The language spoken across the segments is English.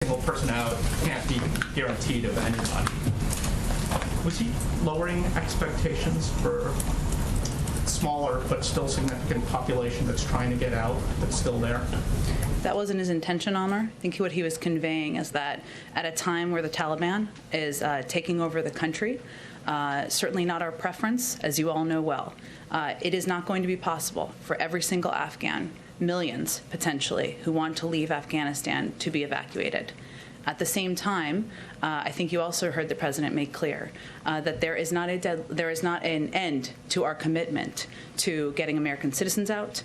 single person out can't be guaranteed of anybody. Was he lowering expectations for smaller but still significant population that's trying to get out, that's still there? That wasn't his intention, Amr. I think what he was conveying is that at a time where the Taliban is taking over the country, certainly not our preference, as you all know well, it is not going to be possible for every single Afghan, millions potentially, who want to leave Afghanistan to be evacuated. At the same time, I think you also heard the president make clear that there is not an end to our commitment to getting American citizens out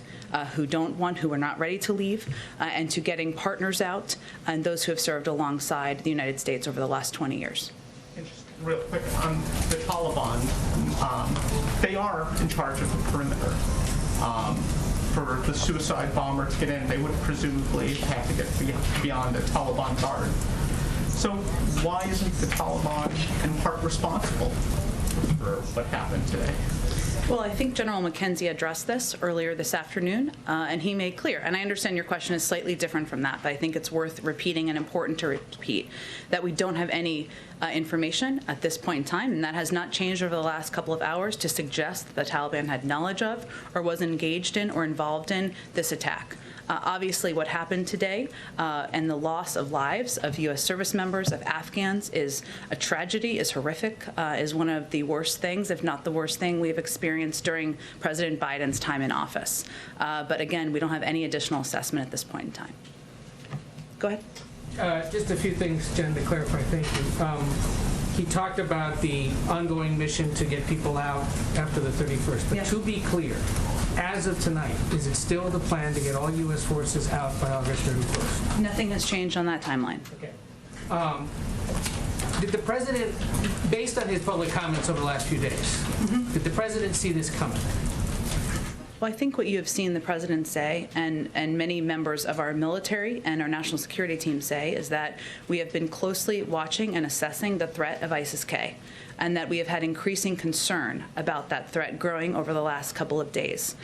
who are not ready to leave, and to getting partners out and those who have served alongside the United States over the last 20 years. And just real quick on the Taliban, they are in charge of the perimeter. For the suicide bomber to get in, they would presumably have to get beyond a Taliban guard. So why isn't the Taliban in part responsible for what happened today? Well, I think General McKenzie addressed this earlier this afternoon, and he made clear, and I understand your question is slightly different from that, but I think it's worth repeating and important to repeat, that we don't have any information at this point in time, and that has not changed over the last couple of hours, to suggest that the Taliban had knowledge of or was engaged in or involved in this attack. Obviously, what happened today and the loss of lives of U.S. service members, of Afghans, is a tragedy, is horrific, is one of the worst things, if not the worst thing we've experienced during President Biden's time in office. But again, we don't have any additional assessment at this point in time. Go ahead. Just a few things, Jen, to clarify. Thank you. He talked about the ongoing mission to get people out after the 31st. But to be clear, as of tonight, is it still the plan to get all U.S. forces out by August 31st? Nothing has changed on that timeline. Okay. Did the president, based on his public comments over the last few days, did the president see this coming? Well, I think what you have seen the president say, and many members of our military and our national security team say, is that we have been closely watching and assessing the threat of ISIS-K, and that we have had increasing concern about that threat growing over the last couple of days.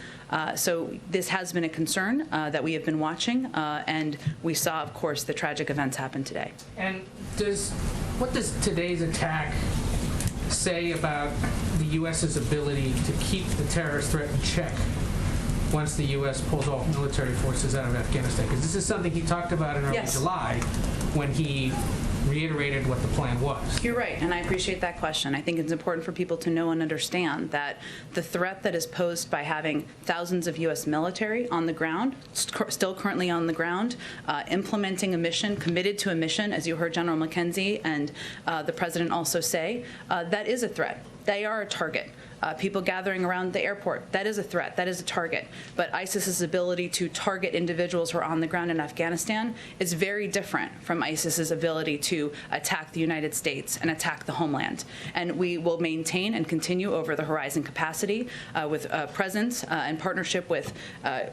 So this has been a concern that we have been watching, and we saw, of course, the tragic events happen today. And what does today's attack say about the U.S.'s ability to keep the terrorist threat in check once the U.S. pulls off military forces out of Afghanistan? Because this is something he talked about in early July when he reiterated what the plan was. You're right, and I appreciate that question. I think it's important for people to know and understand that the threat that is posed by having thousands of U.S. military on the ground, still currently on the ground, implementing a mission, committed to a mission, as you heard General McKenzie and the president also say, that is a threat. They are a target. People gathering around the airport, that is a threat, that is a target. But ISIS's ability to target individuals who are on the ground in Afghanistan is very different from ISIS's ability to attack the United States and attack the homeland. And we will maintain and continue over the horizon capacity with presence and partnership with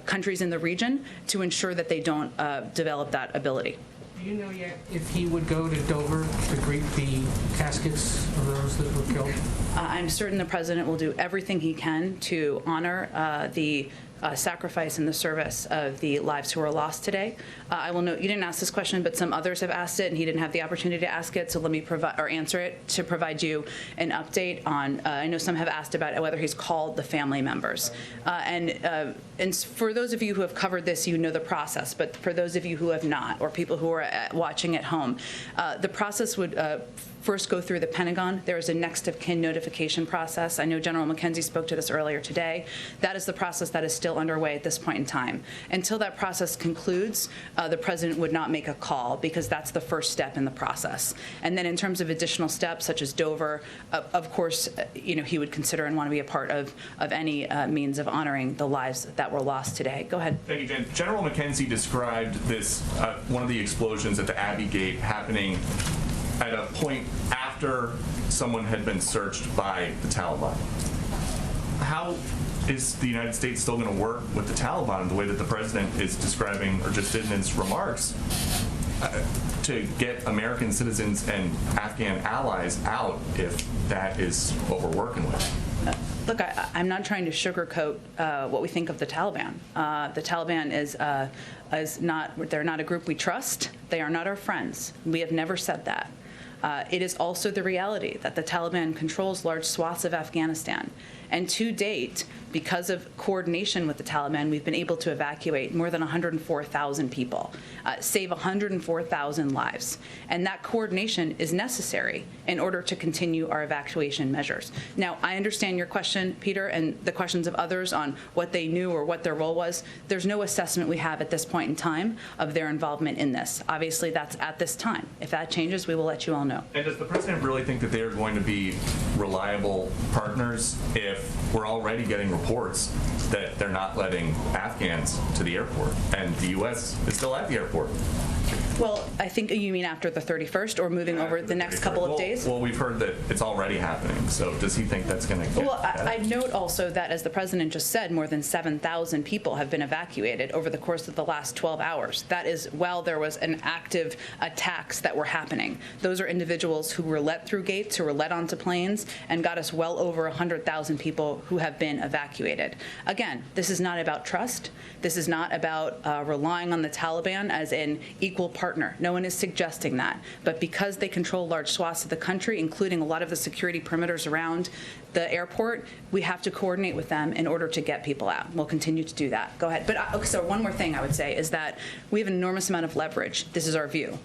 countries in the region to ensure that they don't develop that ability. Do you know yet if he would go to Dover to greet the caskets of those that were killed? I'm certain the president will do everything he can to honor the sacrifice and the service of the lives who were lost today. I will note you didn't ask this question, but some others have asked it, and he didn't have the opportunity to ask it. So let me answer it to provide you an update on. I know some have asked about whether he's called the family members, and for those of you who have covered this, you know the process. But for those of you who have not, or people who are watching at home, the process would first go through the Pentagon. There is a next of kin notification process. I know General McKenzie spoke to this earlier today. That is the process that is still underway at this point in time. Until that process concludes, the president would not make a call, because that's the first step in the process. And then in terms of additional steps, such as Dover, of course, he would consider and want to be a part of any means of honoring the lives that were lost today. Go ahead. Thank you, Jen. General McKenzie described this, one of the explosions at the Abbey Gate happening at a point after someone had been searched by the Taliban. How is the United States still going to work with the Taliban the way that the president is describing, or just did in his remarks, to get American citizens and Afghan allies out if that is what we're working with? Look, I'm not trying to sugarcoat what we think of the Taliban. The Taliban is not, they're not a group we trust. They are not our friends. We have never said that. It is also the reality that the Taliban controls large swaths of Afghanistan. And to date, because of coordination with the Taliban, we've been able to evacuate more than 104,000 people, save 104,000 lives. And that coordination is necessary in order to continue our evacuation measures. Now, I understand your question, Peter, and the questions of others on what they knew or what their role was. There's no assessment we have at this point in time of their involvement in this. Obviously, that's at this time. If that changes, we will let you all know. And does the president really think that they are going to be reliable partners if we're already getting reports that they're not letting Afghans to the airport and the U.S. is still at the airport? Well, I think you mean after the 31st or moving over the next couple of days? Well, we've heard that it's already happening. So does he think that's going to get Well, I note also that, as the president just said, more than 7,000 people have been evacuated over the course of the last 12 hours. That is while there was an active attacks that were happening. Those are individuals who were let through gates, who were let onto planes, and got us well over 100,000 people who have been evacuated. Again, this is not about trust. This is not about relying on the Taliban as an equal partner. No one is suggesting that. But because they control large swaths of the country, including a lot of the security perimeters around the airport, we have to coordinate with them in order to get people out. We'll continue to do that. Go ahead. But so one more thing I would say is that we have an enormous amount of leverage. This is our view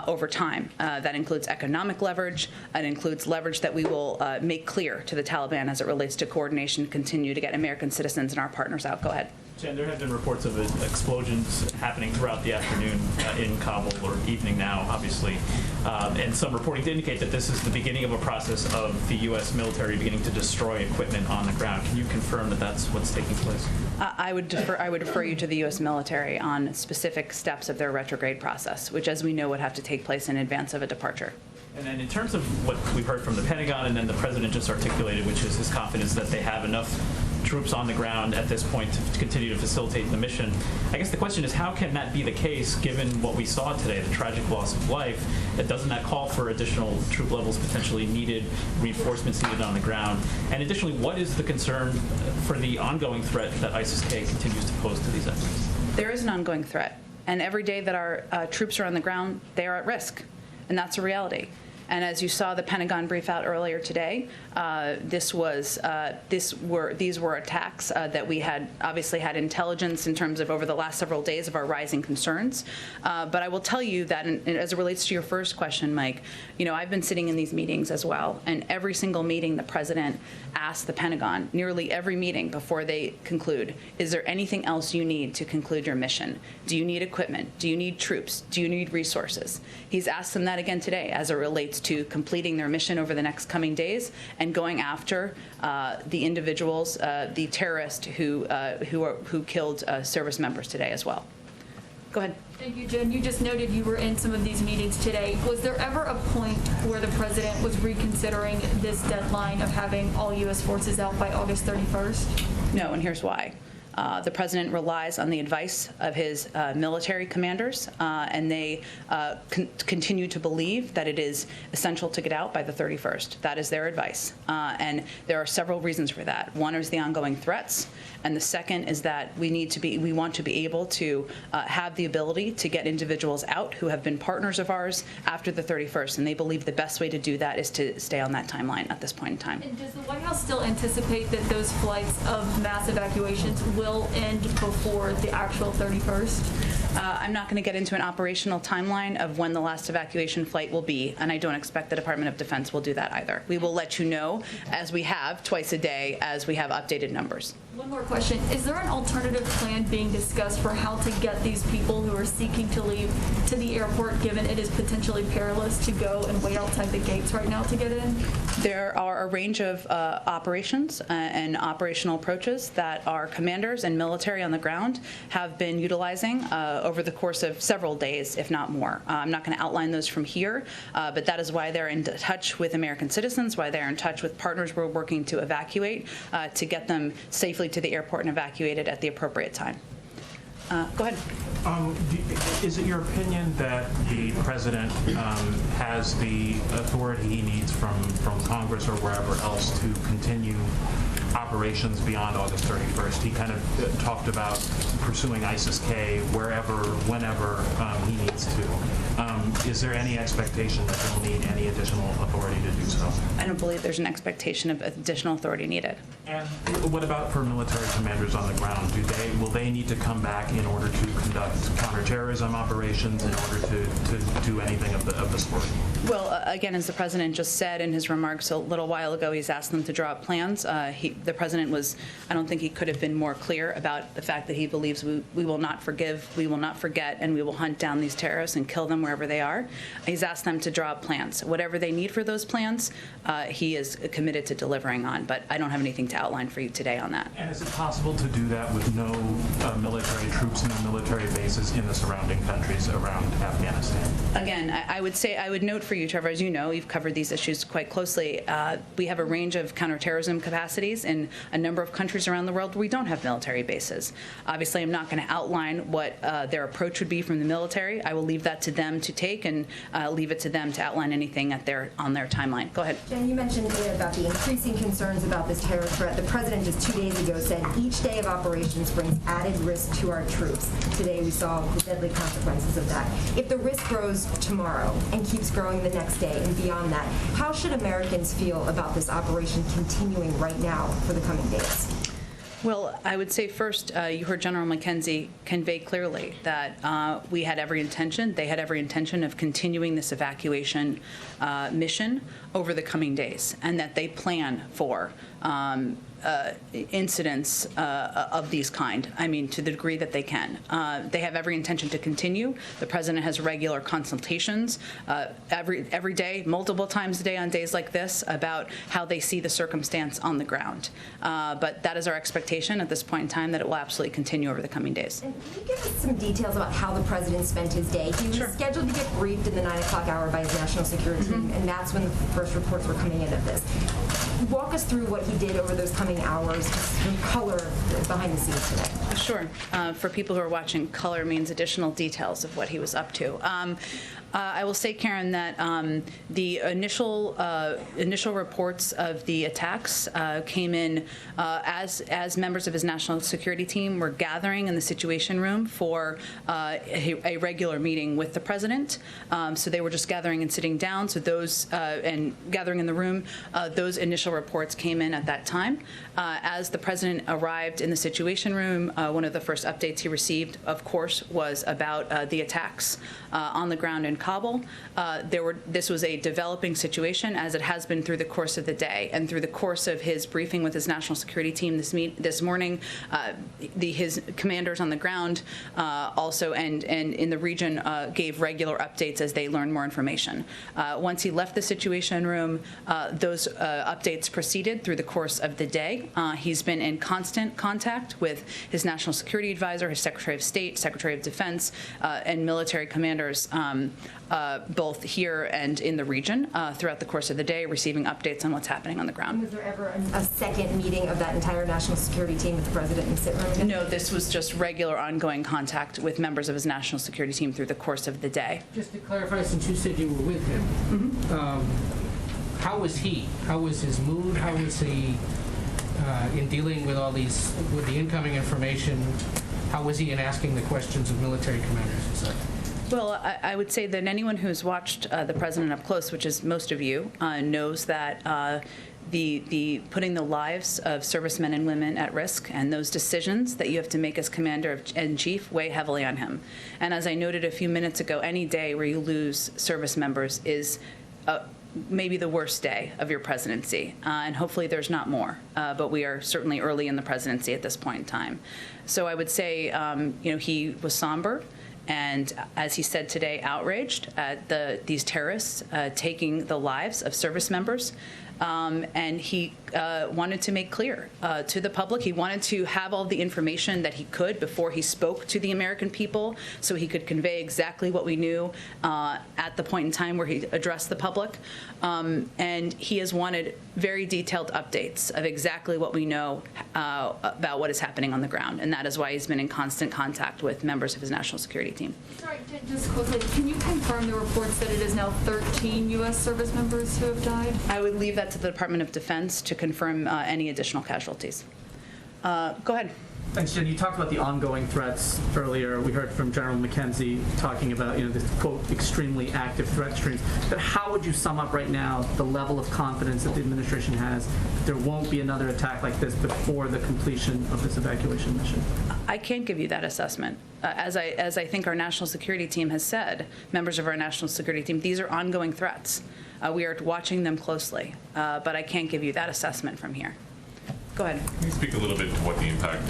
over time. That includes economic leverage. It includes leverage that we will make clear to the Taliban as it relates to coordination, continue to get American citizens and our partners out. Go ahead. Jen, there have been reports of explosions happening throughout the afternoon in Kabul, or evening now, obviously, and some reporting to indicate that this is the beginning of a process of the U.S. military beginning to destroy equipment on the ground. Can you confirm that that's what's taking place? I would refer you to the U.S. military on specific steps of their retrograde process, which, as we know, would have to take place in advance of a departure. And then in terms of what we've heard from the Pentagon and then the president just articulated, which is his confidence that they have enough troops on the ground at this point to continue to facilitate the mission. I guess the question is, how can that be the case given what we saw today, the tragic loss of life? Doesn't that call for additional troop levels potentially needed, reinforcements needed on the ground? And additionally, what is the concern for the ongoing threat that ISIS-K continues to pose to these efforts? There is an ongoing threat. And every day that our troops are on the ground, they are at risk. And that's a reality. And as you saw the Pentagon brief out earlier today, these were attacks that we had obviously had intelligence in terms of over the last several days of our rising concerns. But I will tell you that as it relates to your first question, Mike, you know, I've been sitting in these meetings as well, and every single meeting the president asks the Pentagon, nearly every meeting before they conclude, is there anything else you need to conclude your mission? Do you need equipment? Do you need troops? Do you need resources? He's asked them that again today as it relates to completing their mission over the next coming days and going after the individuals, the terrorists who killed service members today as well. Go ahead. Thank you, Jen. You just noted you were in some of these meetings today. Was there ever a point where the president was reconsidering this deadline of having all U.S. forces out by August 31st? No, and here's why. The president relies on the advice of his military commanders, and they continue to believe that it is essential to get out by the 31st. That is their advice. And there are several reasons for that. One is the ongoing threats, and the second is that we want to be able to have the ability to get individuals out who have been partners of ours after the 31st, and they believe the best way to do that is to stay on that timeline at this point in time. And does the White House still anticipate that those flights of mass evacuations will end before the actual 31st? I'm not going to get into an operational timeline of when the last evacuation flight will be, and I don't expect the Department of Defense will do that either. We will let you know, as we have twice a day, as we have updated numbers. One more question. Is there an alternative plan being discussed for how to get these people who are seeking to leave to the airport, given it is potentially perilous to go and wait outside the gates right now to get in? There are a range of operations and operational approaches that our commanders and military on the ground have been utilizing over the course of several days, if not more. I'm not going to outline those from here, but that is why they're in touch with American citizens, why they're in touch with partners we're working to evacuate, to get them safely to the airport and evacuated at the appropriate time. Go ahead. Is it your opinion that the president has the authority he needs from Congress or wherever else to continue operations beyond August 31st? He kind of talked about pursuing ISIS-K wherever, whenever he needs to. Is there any expectation that he'll need any additional authority to do so? I don't believe there's an expectation of additional authority needed. And what about for military commanders on the ground? Will they need to come back in order to conduct counterterrorism operations, in order to do anything of the sort? Well, again, as the president just said in his remarks a little while ago, he's asked them to draw up plans. The president was, I don't think he could have been more clear about the fact that he believes we will not forgive, we will not forget, and we will hunt down these terrorists and kill them wherever they are. He's asked them to draw up plans. Whatever they need for those plans, he is committed to delivering on, but I don't have anything to outline for you today on that. And is it possible to do that with no military troops, no military bases in the surrounding countries around Afghanistan? Again, I would note for you, Trevor, as you know, you've covered these issues quite closely. We have a range of counterterrorism capacities in a number of countries around the world where we don't have military bases. Obviously, I'm not going to outline what their approach would be from the military. I will leave that to them to take and leave it to them to outline anything on their timeline. Go ahead. Jen, you mentioned about the increasing concerns about this terror threat. The president just 2 days ago said each day of operations brings added risk to our troops. Today we saw the deadly consequences of that. If the risk grows tomorrow and keeps growing the next day and beyond that, how should Americans feel about this operation continuing right now for the coming days? Well, I would say first, you heard General McKenzie convey clearly that they had every intention of continuing this evacuation mission over the coming days, and that they plan for incidents of these kind, to the degree that they can. They have every intention to continue. The president has regular consultations every day, multiple times a day on days like this, about how they see the circumstance on the ground. But that is our expectation at this point in time, that it will absolutely continue over the coming days. And can you give us some details about how the president spent his day? He was scheduled to get briefed in the 9 o'clock hour by his national security team, and that's when the first reports were coming in of this. Walk us through what he did over those coming hours, just some color behind the scenes today. Sure. For people who are watching, color means additional details of what he was up to. I will say, Karen, that the initial reports of the attacks came in as members of his national security team were gathering in the Situation Room for a regular meeting with the president. So they were just gathering and sitting down. So those and gathering in the room, those initial reports came in at that time. As the president arrived in the Situation Room, one of the first updates he received, of course, was about the attacks on the ground in Kabul. This was a developing situation, as it has been through the course of the day, and through the course of his briefing with his national security team this morning. His commanders on the ground also and in the region gave regular updates as they learned more information. Once he left the Situation Room, those updates proceeded through the course of the day. He's been in constant contact with his national security advisor, his Secretary of State, Secretary of Defense, and military commanders, both here and in the region throughout the course of the day, receiving updates on what's happening on the ground. Was there ever a second meeting of that entire national security team with the president in the sit room again? No, this was just regular ongoing contact with members of his national security team through the course of the day. Just to clarify, since you said you were with him, how was he? How was his mood? How was he in dealing with with the incoming information? How was he in asking the questions of military commanders, et cetera? Well, I would say that anyone who's watched the president up close, which is most of you, knows that the putting the lives of servicemen and women at risk and those decisions that you have to make as commander-in-chief weigh heavily on him. And as I noted a few minutes ago, any day where you lose service members is maybe the worst day of your presidency, and hopefully there's not more, but we are certainly early in the presidency at this point in time. So I would say, he was somber, and as he said today, outraged at these terrorists taking the lives of service members. and he wanted to make clear to the public. He wanted to have all the information that he could before he spoke to the American people, so he could convey exactly what we knew at the point in time where he addressed the public. And he has wanted very detailed updates of exactly what we know about what is happening on the ground, and that is why he's been in constant contact with members of his national security team. Sorry, just quickly, can you confirm the reports that it is now 13 U.S. service members who have died? I would leave that to the Department of Defense to confirm any additional casualties. Go ahead. Thanks, Jen. You talked about the ongoing threats earlier. We heard from General McKenzie talking about, this, quote, extremely active threat streams. But how would you sum up right now the level of confidence that the administration has that there won't be another attack like this before the completion of this evacuation mission? I can't give you that assessment. As I think our national security team has said, members of our national security team, these are ongoing threats. We are watching them closely, but I can't give you that assessment from here. Go ahead. Can you speak a little bit to what the impact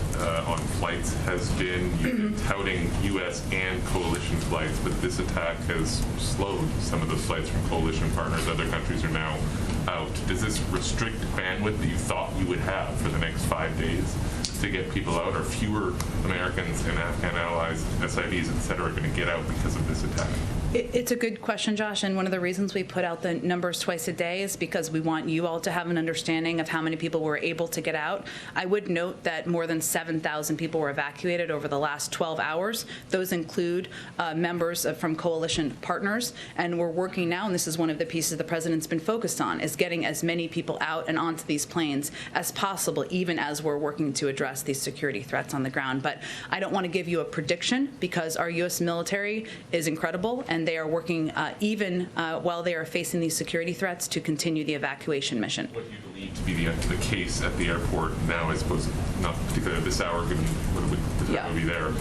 on flights has been? You've been touting U.S. and coalition flights, but this attack has slowed some of those flights from coalition partners. Other countries are now out. Does this restrict bandwidth that you thought you would have for the next 5 days to get people out? Are fewer Americans and Afghan allies, SIVs, et cetera, going to get out because of this attack? It's a good question, Josh, and one of the reasons we put out the numbers twice a day is because we want you all to have an understanding of how many people were able to get out. I would note that more than 7,000 people were evacuated over the last 12 hours. Those include members from coalition partners, and we're working now, and this is one of the pieces the president's been focused on, is getting as many people out and onto these planes as possible, even as we're working to address these security threats on the ground. But I don't want to give you a prediction because our U.S. military is incredible, and they are working even while they are facing these security threats to continue the evacuation mission. What do you believe to be the case at the airport now, I suppose, not particularly at this hour, given the time will be there?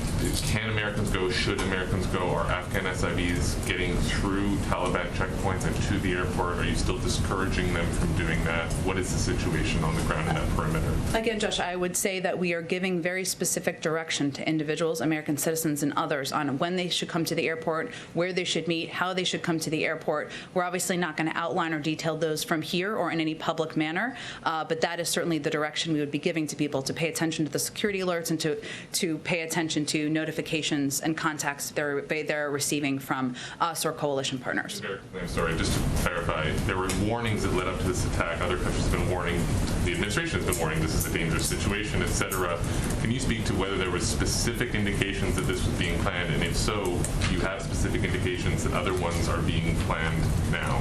Can Americans go? Should Americans go? Are Afghan SIVs getting through Taliban checkpoints and to the airport? Are you still discouraging them from doing that? What is the situation on the ground in that perimeter? Again, Josh, I would say that we are giving very specific direction to individuals, American citizens and others, on when they should come to the airport, where they should meet, how they should come to the airport. We're obviously not going to outline or detail those from here or in any public manner, but that is certainly the direction we would be giving to people, to pay attention to the security alerts and to pay attention to notifications and contacts they're receiving from us or coalition partners. I'm sorry, just to clarify, there were warnings that led up to this attack. Other countries have been warning, the administration has been warning this is a dangerous situation, et cetera. Can you speak to whether there were specific indications that this was being planned, and if so, do you have specific indications that other ones are being planned now?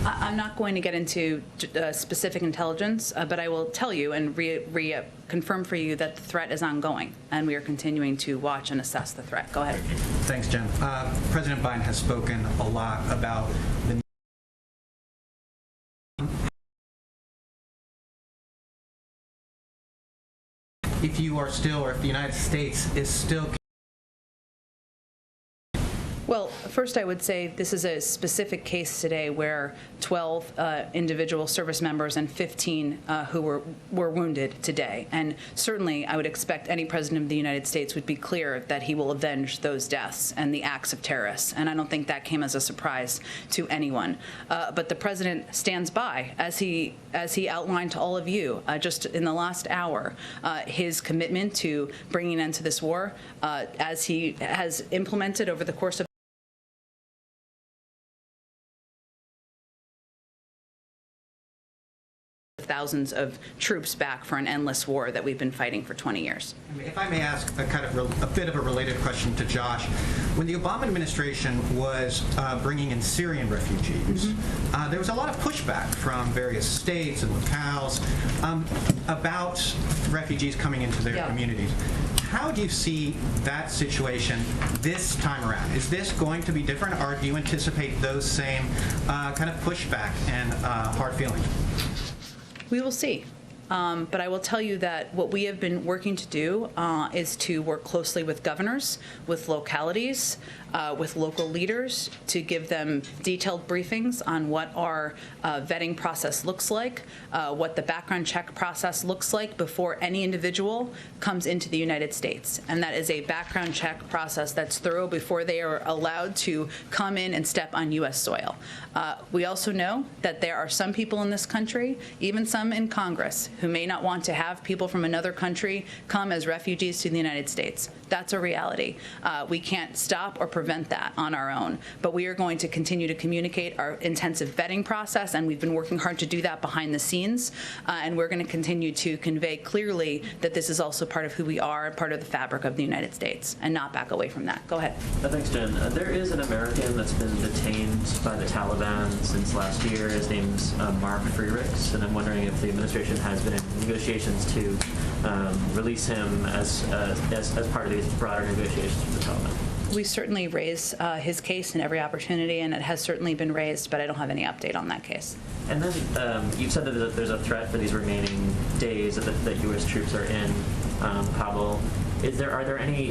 I'm not going to get into specific intelligence, but I will tell you and confirm for you that the threat is ongoing, and we are continuing to watch and assess the threat. Go ahead. Thanks, Jen. President Biden has spoken a lot about the if you are still, or if the United States is still. Well, first I would say this is a specific case today where 12 individual service members and 15 who were wounded today. And certainly I would expect any president of the United States would be clear that he will avenge those deaths and the acts of terrorists. And I don't think that came as a surprise to anyone. But the president stands by, as he outlined to all of you just in the last hour, his commitment to bringing an end to this war, as he has implemented over the course of thousands of troops back for an endless war that we've been fighting for 20 years. If I may ask a bit of a related question to Josh, when the Obama administration was bringing in Syrian refugees, there was a lot of pushback from various states and locales about refugees coming into their communities. How do you see that situation this time around? Is this going to be different, or do you anticipate those same kind of pushback and hard feelings? We will see. But I will tell you that what we have been working to do is to work closely with governors, with localities, with local leaders to give them detailed briefings on what our vetting process looks like, what the background check process looks like before any individual comes into the United States. And that is a background check process that's thorough before they are allowed to come in and step on U.S. soil. We also know that there are some people in this country, even some in Congress, who may not want to have people from another country come as refugees to the United States. That's a reality. We can't stop or prevent that on our own, but we are going to continue to communicate our intensive vetting process, and we've been working hard to do that behind the scenes, and we're going to continue to convey clearly that this is also part of who we are, part of the fabric of the United States, and not back away from that. Go ahead. Thanks, Jen. There is an American that's been detained by the Taliban since last year. His name's Mark Freerichs, and I'm wondering if the administration has been in negotiations to release him as part of these broader negotiations with the Taliban. We certainly raise his case in every opportunity, and it has certainly been raised, but I don't have any update on that case. And then you've said that there's a threat for these remaining days that U.S. troops are in Kabul. Are there any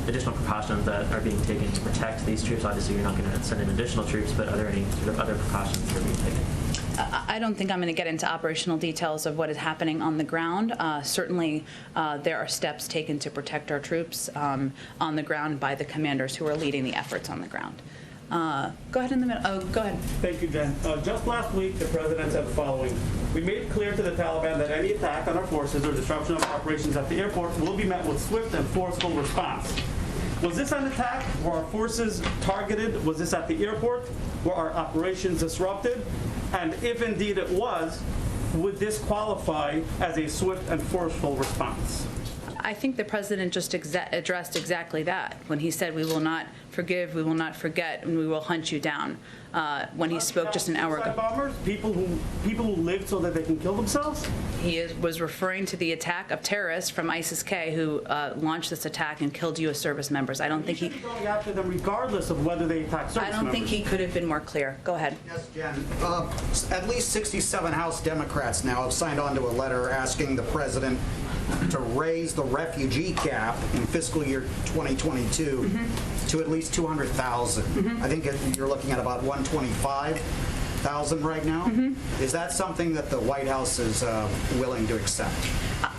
additional precautions that are being taken to protect these troops? Obviously, you're not going to send in additional troops, but are there any sort of other precautions that are being taken? I don't think I'm going to get into operational details of what is happening on the ground. Certainly, there are steps taken to protect our troops on the ground by the commanders who are leading the efforts on the ground. Go ahead in the middle. Oh, go ahead. Thank you, Jen. Just last week, the president said the following. We made it clear to the Taliban that any attack on our forces or disruption of operations at the airport will be met with swift and forceful response. Was this an attack? Were our forces targeted? Was this at the airport? Were our operations disrupted? And if indeed it was, would this qualify as a swift and forceful response? I think the president just addressed exactly that when he said we will not forgive, we will not forget, and we will hunt you down. When he spoke just an hour ago. Bombers, people who live so that they can kill themselves? He was referring to the attack of terrorists from ISIS-K who launched this attack and killed U.S. service members. I don't think he. Going after them regardless of whether they attack service members. I don't think he could have been more clear. Go ahead. Yes, Jen. At least 67 House Democrats now have signed on to a letter asking the president to raise the refugee cap in fiscal year 2022 to at least 200,000. I think you're looking at about 125,000 right now. Is that something that the White House is willing to accept?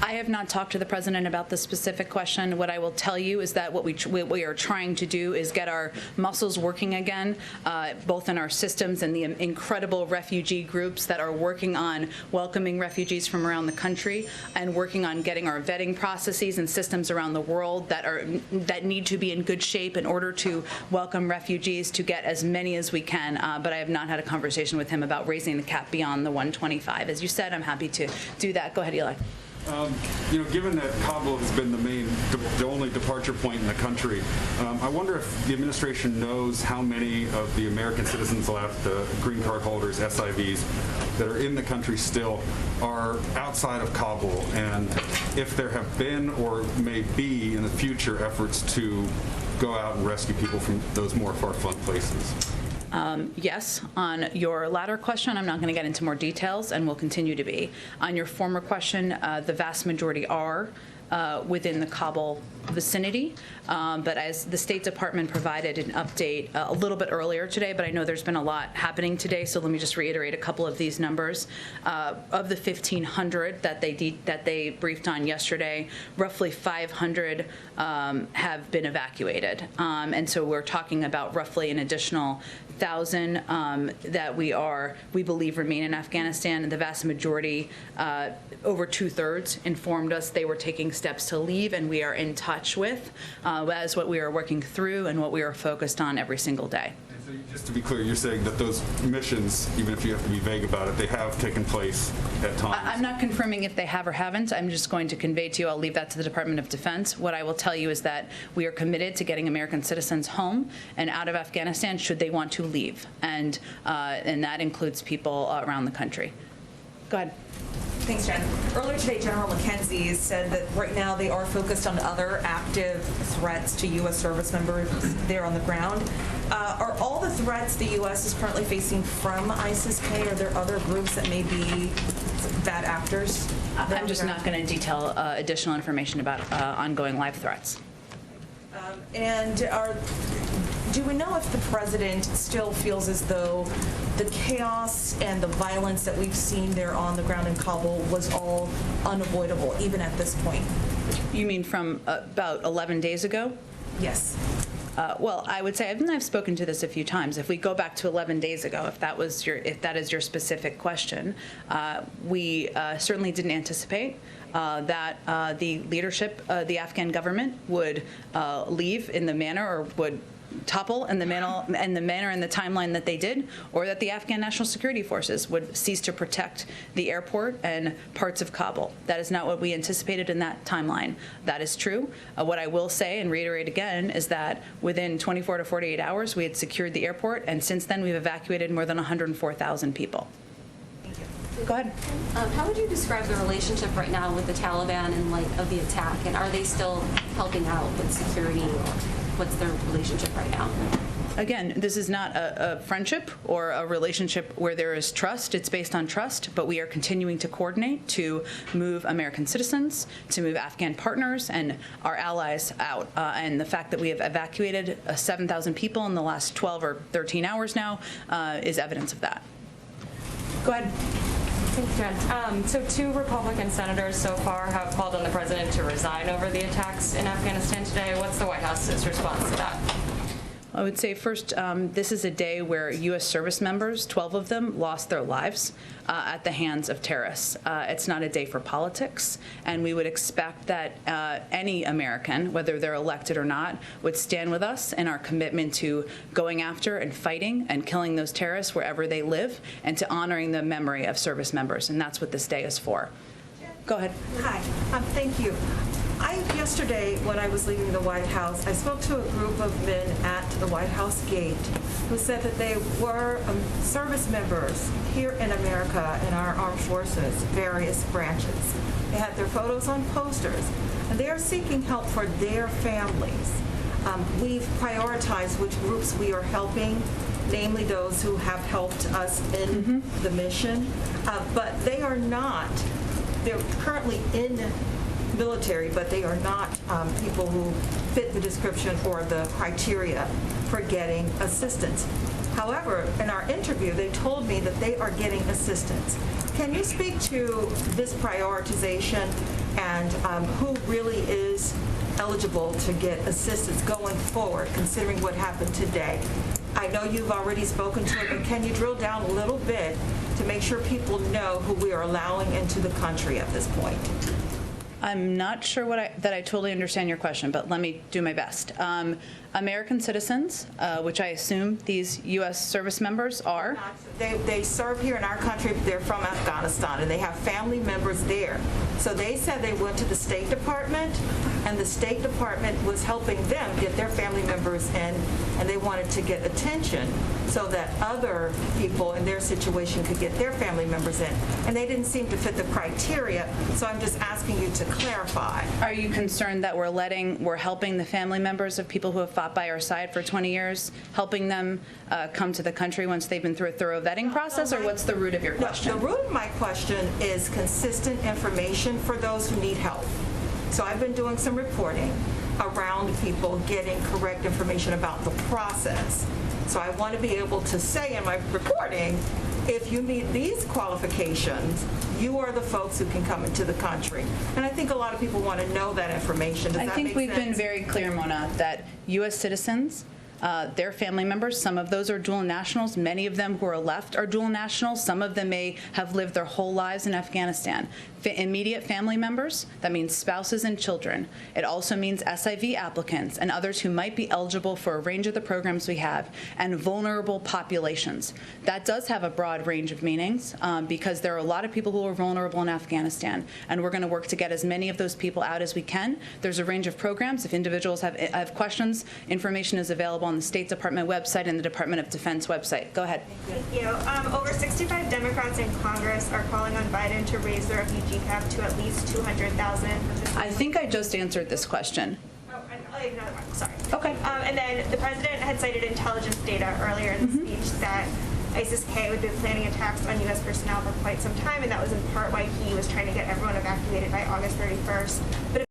I have not talked to the president about this specific question. What I will tell you is that what we are trying to do is get our muscles working again, both in our systems and the incredible refugee groups that are working on welcoming refugees from around the country and working on getting our vetting processes and systems around the world that need to be in good shape in order to welcome refugees, to get as many as we can. But I have not had a conversation with him about raising the cap beyond the 125. As you said, I'm happy to do that. Go ahead, Eli. Given that Kabul has been the only departure point in the country, I wonder if the administration knows how many of the American citizens left, the green card holders, SIVs, that are in the country still are outside of Kabul, and if there have been or may be in the future efforts to go out and rescue people from those more far-flung places. Yes. On your latter question, I'm not going to get into more details, and will continue to be. On your former question, the vast majority are within the Kabul vicinity. But as the State Department provided an update a little bit earlier today, but I know there's been a lot happening today, so let me just reiterate a couple of these numbers. Of the 1,500 that they briefed on yesterday, roughly 500 have been evacuated. And so we're talking about roughly an additional 1,000 that we believe remain in Afghanistan. And the vast majority, over 2/3, informed us they were taking steps to leave, and we are in touch with. That is what we are working through and what we are focused on every single day. So just to be clear, you're saying that those missions, even if you have to be vague about it, they have taken place at times? I'm not confirming if they have or haven't. I'm just going to convey to you, I'll leave that to the Department of Defense. What I will tell you is that we are committed to getting American citizens home and out of Afghanistan should they want to leave. And that includes people around the country. Go ahead. Thanks, Jen. Earlier today, General McKenzie said that right now they are focused on other active threats to U.S. service members there on the ground. Are all the threats the U.S. is currently facing from ISIS-K? Are there other groups that may be bad actors? I'm just not going to detail additional information about ongoing live threats. And do we know if the president still feels as though the chaos and the violence that we've seen there on the ground in Kabul was all unavoidable, even at this point? You mean from about 11 days ago? Yes. Well, I would say, I've spoken to this a few times. If we go back to 11 days ago, if that is your specific question, we certainly didn't anticipate that the leadership, the Afghan government, would leave in the manner, or would topple in the manner and the timeline that they did, or that the Afghan National Security Forces would cease to protect the airport and parts of Kabul. That is not what we anticipated in that timeline. That is true. What I will say and reiterate again is that within 24 to 48 hours, we had secured the airport, and since then we've evacuated more than 104,000 people. Go ahead. How would you describe the relationship right now with the Taliban in light of the attack, and are they still helping out with security? What's their relationship right now? Again, this is not a friendship or a relationship where there is trust. It's based on trust, but we are continuing to coordinate to move American citizens, to move Afghan partners and our allies out. And the fact that we have evacuated 7,000 people in the last 12 or 13 hours now is evidence of that. Go ahead. Thanks, Jen. So 2 Republican senators so far have called on the president to resign over the attacks in Afghanistan today. What's the White House's response to that? I would say first, this is a day where U.S. service members, 12 of them, lost their lives at the hands of terrorists. It's not a day for politics, and we would expect that any American, whether they're elected or not, would stand with us in our commitment to going after and fighting and killing those terrorists wherever they live, and to honoring the memory of service members, and that's what this day is for. Go ahead. Hi. Thank you. Yesterday, when I was leaving the White House, I spoke to a group of men at the White House gate who said that they were service members here in America in our armed forces, various branches. They had their photos on posters, and they are seeking help for their families. We've prioritized which groups we are helping, namely those who have helped us in the mission, but they are not. They're currently in military, but they are not people who fit the description or the criteria for getting assistance. However, in our interview, they told me that they are getting assistance. Can you speak to this prioritization and who really is eligible to get assistance going forward, considering what happened today? I know you've already spoken to it, but can you drill down a little bit to make sure people know who we are allowing into the country at this point? I'm not sure that I totally understand your question, but let me do my best. American citizens, which I assume these U.S. service members are. They serve here in our country, but they're from Afghanistan, and they have family members there. So they said they went to the State Department, and the State Department was helping them get their family members in, and they wanted to get attention so that other people in their situation could get their family members in. And they didn't seem to fit the criteria, so I'm just asking you to clarify. Are you concerned that we're helping the family members of people who have fought by our side for 20 years, helping them come to the country once they've been through a thorough vetting process, or what's the root of your question? The root of my question is consistent information for those who need help. So I've been doing some reporting around people getting correct information about the process. So I want to be able to say in my reporting, if you meet these qualifications, you are the folks who can come into the country. And I think a lot of people want to know that information. Does that make sense? I think we've been very clear, Mona, that U.S. citizens, their family members, some of those are dual nationals. Many of them who are left are dual nationals. Some of them may have lived their whole lives in Afghanistan. Immediate family members, that means spouses and children. It also means SIV applicants and others who might be eligible for a range of the programs we have, and vulnerable populations. That does have a broad range of meanings because there are a lot of people who are vulnerable in Afghanistan, and we're going to work to get as many of those people out as we can. There's a range of programs. If individuals have questions, information is available on the State Department website and the Department of Defense website. Go ahead. Thank you. Over 65 Democrats in Congress are calling on Biden to raise the refugee cap to at least 200,000. I think I just answered this question. Oh, another one. Sorry. Okay. And then the president had cited intelligence data earlier in the speech that ISIS-K had been planning attacks on U.S. personnel for quite some time, and that was in part why he was trying to get everyone evacuated by August 31st. But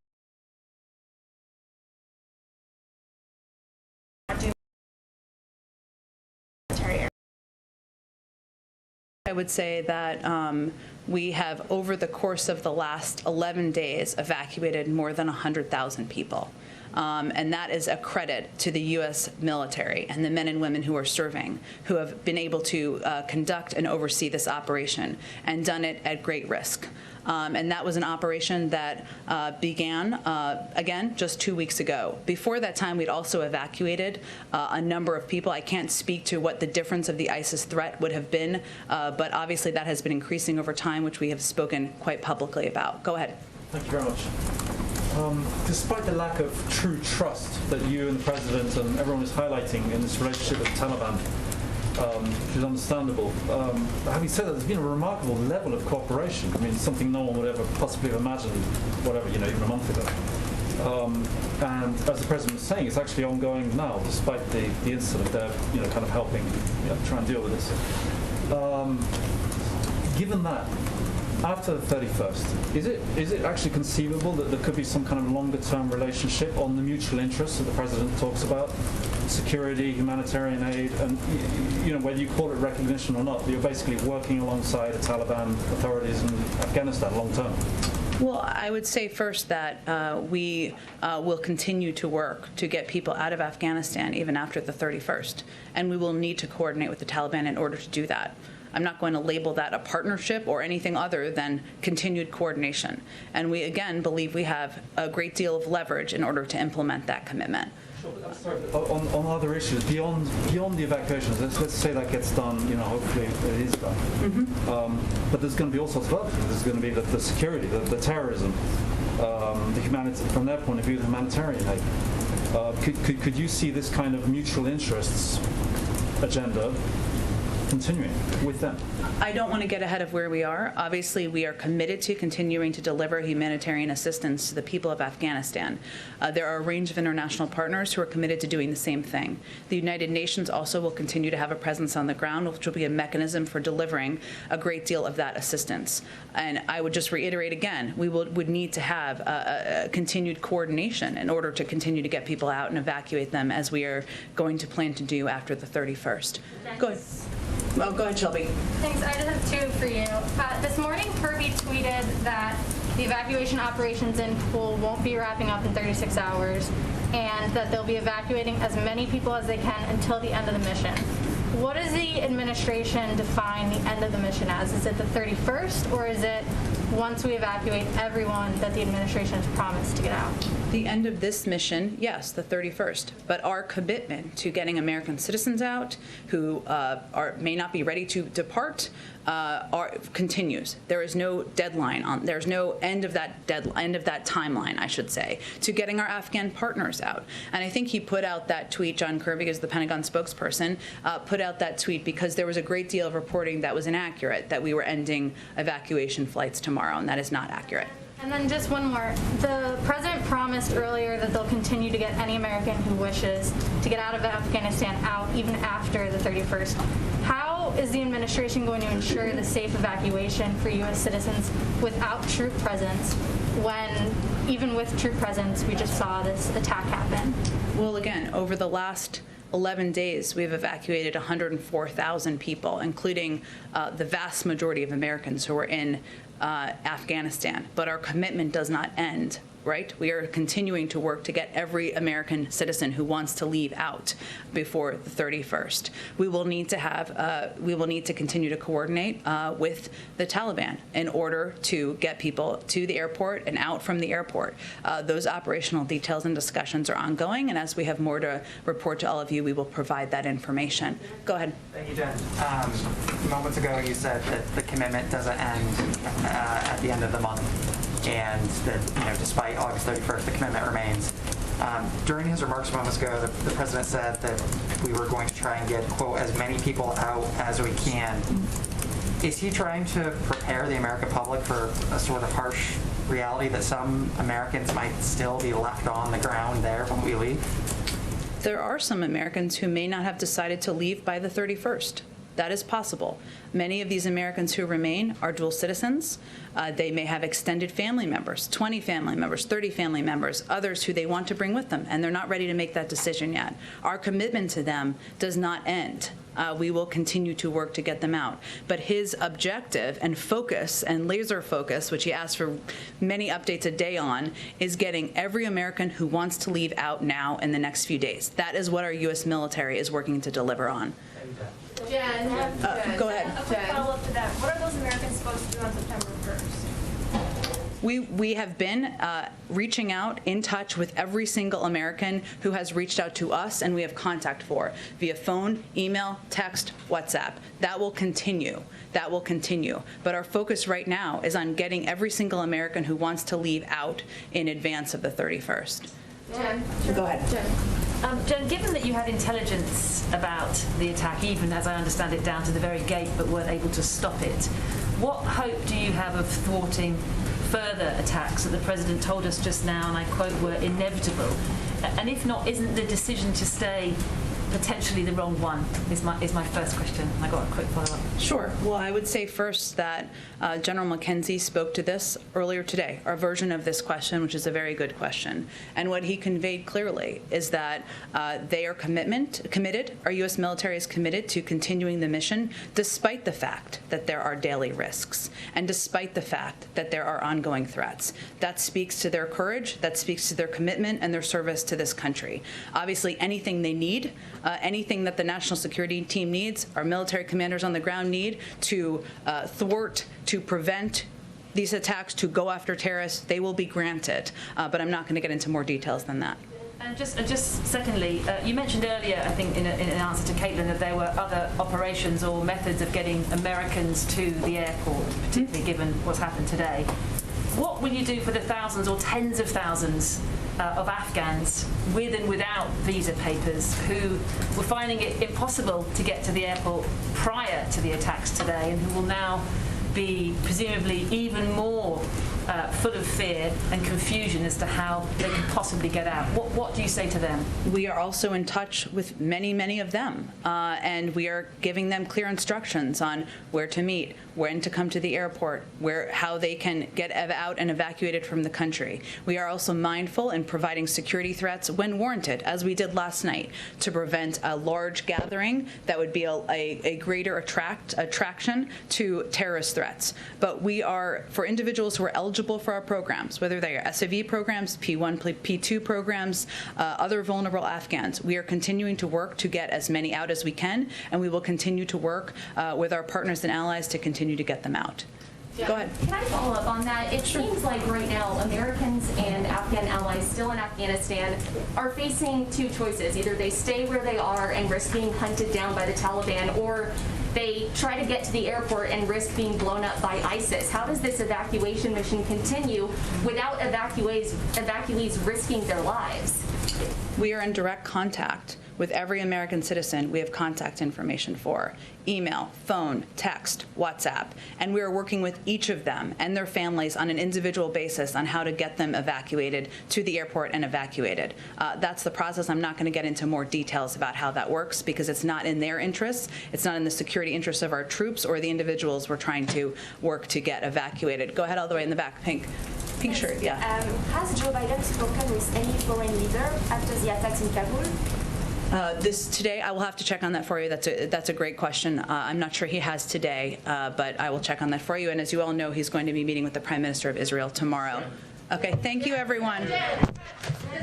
I would say that we have, over the course of the last 11 days, evacuated more than 100,000 people. And that is a credit to the U.S. military and the men and women who are serving, who have been able to conduct and oversee this operation and done it at great risk. And that was an operation that began, again, just 2 weeks ago. Before that time, we'd also evacuated a number of people. I can't speak to what the difference of the ISIS threat would have been, but obviously that has been increasing over time, which we have spoken quite publicly about. Go ahead. Thank you very much. Despite the lack of true trust that you and the President and everyone is highlighting in this relationship with the Taliban, which is understandable, having said that, there's been a remarkable level of cooperation. I mean, something no one would ever possibly have imagined, whatever, even a month ago. And as the President was saying, it's actually ongoing now, despite the incident. They're, kind of helping try and deal with this. Given that, after the 31st, is it actually conceivable that there could be some kind of longer-term relationship on the mutual interests that the President talks about, security, humanitarian aid, and whether you call it recognition or not, you're basically working alongside the Taliban authorities in Afghanistan long-term? Well, I would say first that we will continue to work to get people out of Afghanistan even after the 31st, and we will need to coordinate with the Taliban in order to do that. I'm not going to label that a partnership or anything other than continued coordination. And we, again, believe we have a great deal of leverage in order to implement that commitment. On other issues, beyond the evacuations, let's say that gets done, hopefully it is done. But there's going to be all sorts of other things. There's going to be the security, the terrorism, the humanity, from their point of view, the humanitarian aid. Could you see this kind of mutual interests agenda continuing with them? I don't want to get ahead of where we are. Obviously, we are committed to continuing to deliver humanitarian assistance to the people of Afghanistan. There are a range of international partners who are committed to doing the same thing. The United Nations also will continue to have a presence on the ground, which will be a mechanism for delivering a great deal of that assistance. And I would just reiterate again, we would need to have a continued coordination in order to continue to get people out and evacuate them, as we are going to plan to do after the 31st. Go ahead. Well, go ahead, Shelby. Thanks. I just have two for you. This morning, Kirby tweeted that the evacuation operations in Kabul won't be wrapping up in 36 hours and that they'll be evacuating as many people as they can until the end of the mission. What does the administration define the end of the mission as? Is it the 31st, or is it once we evacuate everyone that the administration has promised to get out? The end of this mission, yes, the 31st. But our commitment to getting American citizens out who may not be ready to depart continues. There is no deadline there's no end of that timeline, I should say, to getting our Afghan partners out. And I think he put out that tweet, John Kirby, as the Pentagon spokesperson, put out that tweet because there was a great deal of reporting that was inaccurate, that we were ending evacuation flights tomorrow, and that is not accurate. And then just one more. The president promised earlier that they'll continue to get any American who wishes to get out of Afghanistan out even after the 31st. How is the administration going to ensure the safe evacuation for U.S. citizens without troop presence when, even with troop presence, we just saw this attack happen? Well, again, over the last 11 days, we've evacuated 104,000 people, including the vast majority of Americans who are in Afghanistan. But our commitment does not end, right? We are continuing to work to get every American citizen who wants to leave out before the 31st. We will need to continue to coordinate with the Taliban in order to get people to the airport and out from the airport. Those operational details and discussions are ongoing, and as we have more to report to all of you, we will provide that information. Go ahead. Thank you, Jen. Moments ago, you said that the commitment doesn't end at the end of the month, and that despite August 31st, the commitment remains. During his remarks moments ago, the president said that we were going to try and get, quote, as many people out as we can. Is he trying to prepare the American public for a sort of harsh reality that some Americans might still be left on the ground there when we leave? There are some Americans who may not have decided to leave by the 31st. That is possible. Many of these Americans who remain are dual citizens. They may have extended family members, 20 family members, 30 family members, others who they want to bring with them, and they're not ready to make that decision yet. Our commitment to them does not end we will continue to work to get them out. But his objective and focus and laser focus, which he asks for many updates a day on, is getting every American who wants to leave out now in the next few days. That is what our U.S. military is working to deliver on. Jen, go ahead. A quick follow-up to that. What are those Americans supposed to do on September 1st? We have been reaching out, in touch with every single American who has reached out to us and we have contact for via phone, email, text, WhatsApp. That will continue. That will continue. But our focus right now is on getting every single American who wants to leave out in advance of the 31st. Jen, go ahead. Jen, given that you had intelligence about the attack, even as I understand it, down to the very gate, but weren't able to stop it, what hope do you have of thwarting further attacks that the President told us just now, and I quote, were inevitable? And if not, isn't the decision to stay potentially the wrong one, is my first question. I got a quick follow-up. Sure. Well, I would say first that General McKenzie spoke to this earlier today, our version of this question, which is a very good question. And what he conveyed clearly is that they are committed, our U.S. military is committed to continuing the mission despite the fact that there are daily risks and despite the fact that there are ongoing threats. That speaks to their courage, that speaks to their commitment and their service to this country. Obviously, anything they need, anything that the national security team needs, our military commanders on the ground need to thwart, to prevent these attacks, to go after terrorists, they will be granted. But I'm not going to get into more details than that. And just secondly, you mentioned earlier, I think in an answer to Caitlin, that there were other operations or methods of getting Americans to the airport, particularly given what's happened today. What will you do for the thousands or tens of thousands of Afghans with and without visa papers who were finding it impossible to get to the airport prior to the attacks today and who will now be presumably even more full of fear and confusion as to how they could possibly get out? What do you say to them? We are also in touch with many, many of them, and we are giving them clear instructions on where to meet, when to come to the airport, how they can get out and evacuated from the country. We are also mindful in providing security threats when warranted, as we did last night, to prevent a large gathering that would be a greater attraction to terrorist threats. But we are, for individuals who are eligible for our programs, whether they are SAV programs, P1, P2 programs, other vulnerable Afghans, we are continuing to work to get as many out as we can, and we will continue to work with our partners and allies to continue to get them out. Go ahead. Can I follow up on that? It seems like right now Americans and Afghan allies still in Afghanistan are facing two choices. Either they stay where they are and risk being hunted down by the Taliban, or they try to get to the airport and risk being blown up by ISIS. How does this evacuation mission continue without evacuees risking their lives? We are in direct contact with every American citizen we have contact information for. Email, phone, text, WhatsApp. And we are working with each of them and their families on an individual basis on how to get them evacuated to the airport and evacuated. That's the process. I'm not going to get into more details about how that works because it's not in their interests. It's not in the security interests of our troops or the individuals we're trying to work to get evacuated. Go ahead all the way in the back, pink shirt, yeah. Has Joe Biden spoken with any foreign leader after the attacks in Kabul? Today, I will have to check on that for you. That's a great question. I'm not sure he has today, but I will check on that for you. And as you all know, he's going to be meeting with the Prime Minister of Israel tomorrow. Okay, thank you, everyone. Does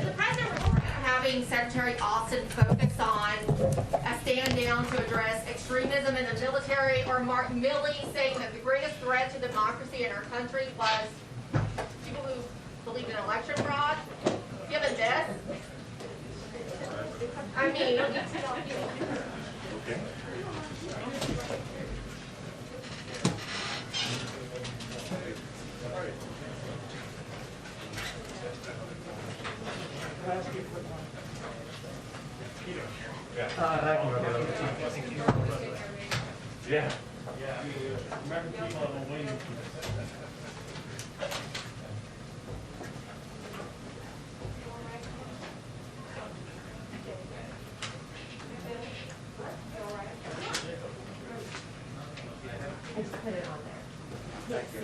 the President report having Secretary Austin focus on a stand down to address extremism in the military, or Mark Milley saying that the greatest threat to democracy in our country was people who believe in election fraud? Given this, I mean, Yeah. American people have been waiting for this. put it on there. Yes.